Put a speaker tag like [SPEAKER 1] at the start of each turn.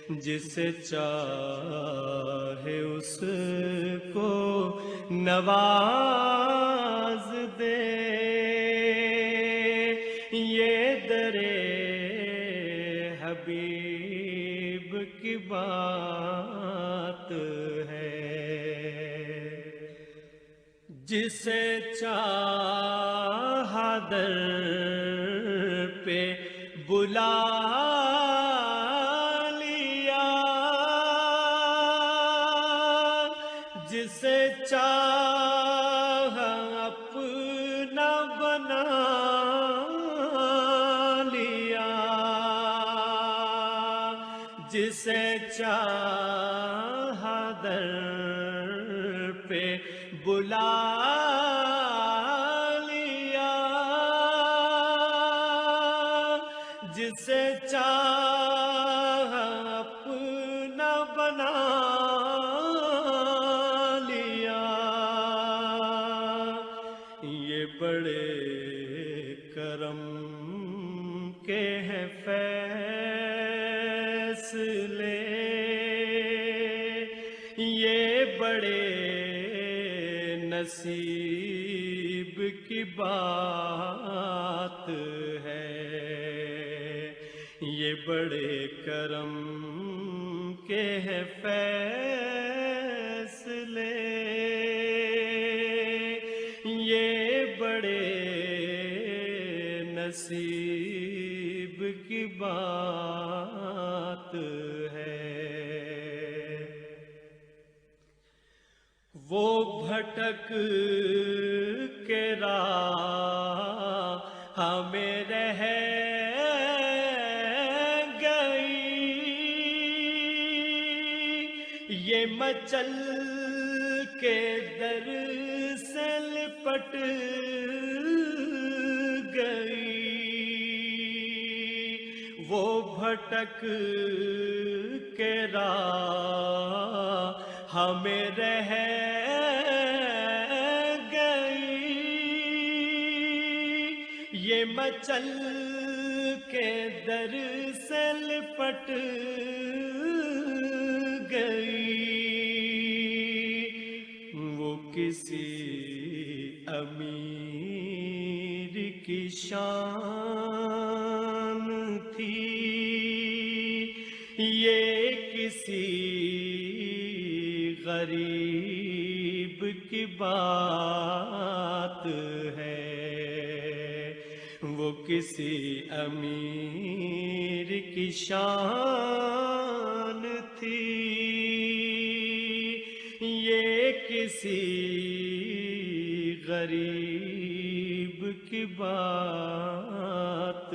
[SPEAKER 1] جسے چاہے اس کو نواز دے، یہ درے حبیب کی بات ہے۔ جسے چاہا در پہ بلا لیا، جسے چاہا اپنا بنا لیا، جسے چاہا در پہ بلا لیا، جسے چاہا اپنا بنا لیا۔ یہ بڑے کرم کے ہیں فیصلے، یہ بڑے نصیب کی بات ہے۔ یہ بڑے کرم کے ہیں فیصلے، یہ بڑے نصیب کی بات ہے۔ وہ بھٹک کے راہ میں رہ گئی، یہ مچل کے در سے لپٹ گئی۔ وہ بھٹک کے راہ ہمیں رہ گئی، یہ مچل کے در سے لپٹ گئی۔ وہ کسی امیر کی شان تھی، یہ کسی غریب کی بات ہے۔ وہ کسی امیر کی شان تھی، یہ کسی غریب کی بات